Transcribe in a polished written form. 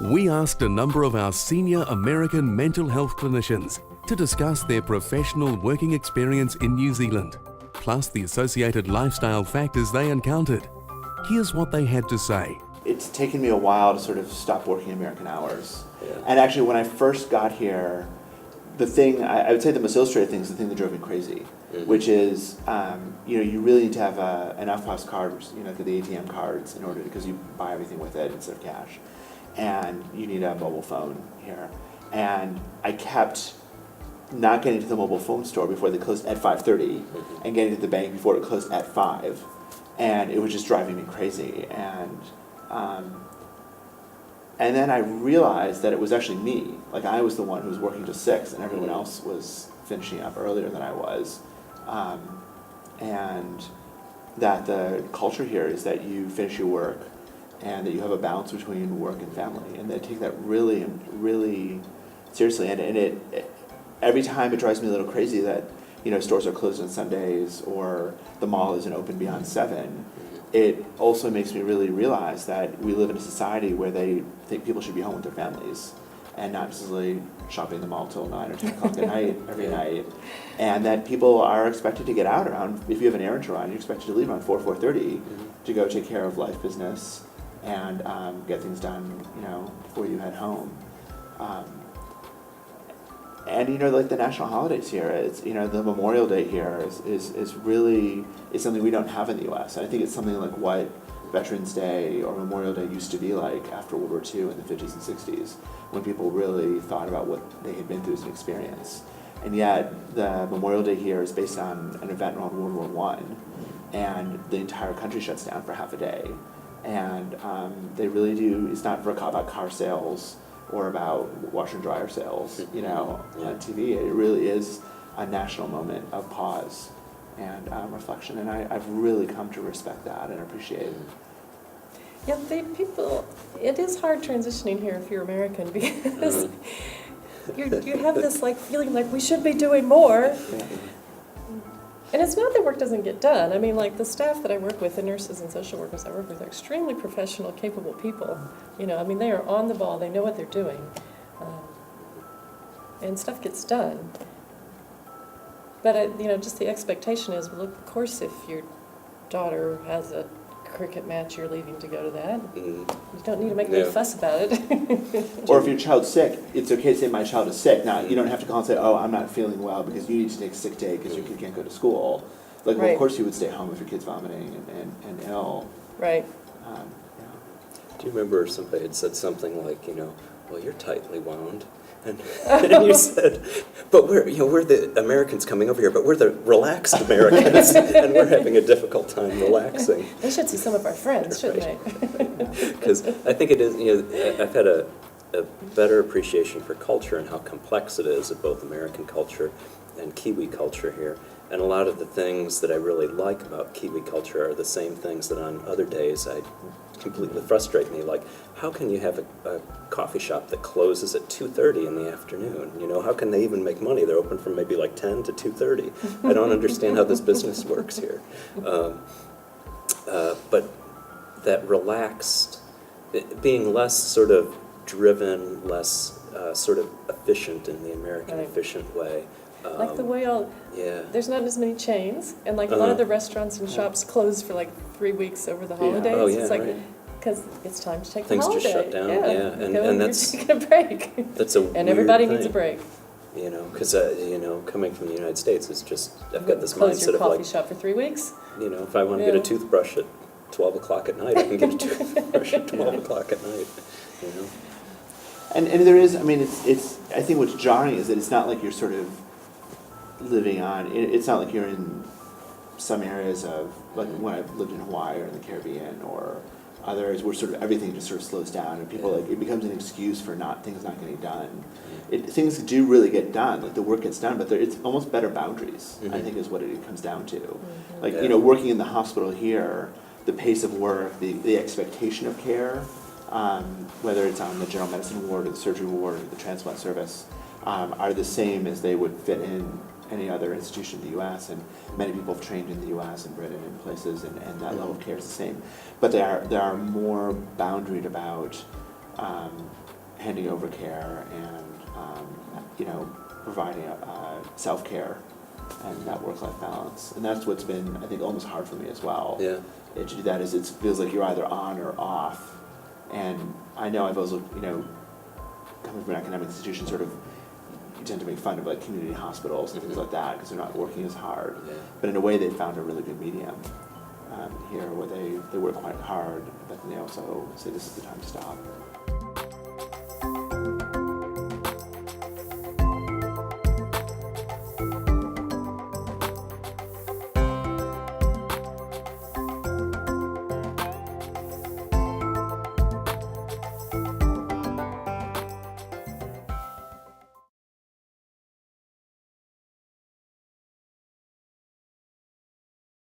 We asked a number of our senior American mental health clinicians to discuss their professional working experience in New Zealand, plus the associated lifestyle factors they encountered. Here's what they had to say. It's taken me a while to sort of stop working American hours. Yeah. And actually, when I first got here, the thing, I would say the most illustrative thing is the thing that drove me crazy, which is, you really need to have an FPOS card, the ATM cards, in order, because you buy everything with it instead of cash. And you need a mobile phone here. And I kept not getting to the mobile phone store before they closed at 5:30, and getting to the bank before it closed at 5. And it was just driving me crazy. And then I realized that it was actually me. Like, I was the one who was working till 6, and everyone else was finishing up earlier than I was. And that the culture here is that you finish your work and that you have a balance between work and family, and they take that really, really seriously. And it every time it drives me a little crazy that stores are closed on Sundays or the mall isn't open beyond 7. It also makes me really realize that we live in a society where they think people should be home with their families and not necessarily shopping in the mall till 9 or 10 o'clock at night every night. And that people are expected to get out around, if you have an errand to run, you're expected to leave around 4:30 to go take care of life business and get things done, before you head home. And like the national holidays here, it's the Memorial Day here is really something we don't have in the U.S. And I think it's something like what Veterans Day or Memorial Day used to be like after World War II in the 50s and 60s, when people really thought about what they had been through as an experience. And yet the Memorial Day here is based on an event around World War I, and the entire country shuts down for half a day. And they really do. It's not about car sales or about washer and dryer sales, on TV. It really is a national moment of pause and reflection, and I've really come to respect that and appreciate it. Yeah, it is hard transitioning here if you're American, because you have this feeling like we should be doing more. Yeah. And it's not that work doesn't get done. I mean, the staff that I work with, the nurses and social workers I work with, are extremely professional, capable people. They are on the ball. They know what they're doing. And stuff gets done. But, just the expectation is, well, of course, if your daughter has a cricket match, you're leaving to go to that. You don't need to make a big fuss about it. Or if your child's sick, it's okay to say my child is sick. Now, you don't have to call and say, oh, I'm not feeling well because you need to take a sick day because your kid can't go to school. Well, of course you would stay home if your kid's vomiting and ill. Right. Do you remember somebody had said something like, well, you're tightly wound? And you said, but we're the Americans coming over here, but we're the relaxed Americans, and we're having a difficult time relaxing. They should see some of our friends, shouldn't they? Because I think it is, I've had a better appreciation for culture and how complex it is of both American culture and Kiwi culture here. And a lot of the things that I really like about Kiwi culture are the same things that on other days completely frustrate me. Like, how can you have a coffee shop that closes at 2:30 in the afternoon? How can they even make money? They're open from maybe 10 to 2:30. I don't understand how this business works here. But that relaxed, being less sort of driven, less sort of efficient in the American efficient way. The way there's not as many chains, and a lot of the restaurants and shops close for 3 weeks over the holidays. Oh, yeah, it's right. Because it's time to take Things the holiday. just shut down, and that's you're taking a break. That's a and everybody weird needs a thing. break. Because coming from the United States, it's just I've got this Close mindset your of coffee shop for 3 weeks. If I want to get a toothbrush at 12 o'clock at night, I can get a toothbrush at 12 o'clock at night. And there is, it's I think what's jarring is that it's not like you're sort of living on, it's not like you're in some areas of, when I've lived in Hawaii or in the Caribbean or other areas where sort of everything just sort of slows down and people it becomes an excuse for things not getting done. Things do really get done, the work gets done, but it's almost better boundaries, I think is what it comes down to. Working in the hospital here, the pace of work, the expectation of care, whether it's on the general medicine ward or the surgery ward or the transplant service, are the same as they would fit in any other institution in the U.S., and many people have trained in the U.S. and Britain and places, and that level of care is the same. But there are more boundaried about handing over care and providing self-care and that work-life balance. And that's what's been, I think, almost hard for me as well. Yeah. To do that is it feels like you're either on or off. And I know I've also, coming from an academic institution, sort of, you tend to make fun of like community hospitals and things like that because they're not working as hard. Yeah. But in a way, they found a really good medium here where they work quite hard, but then they also say this is the time to stop.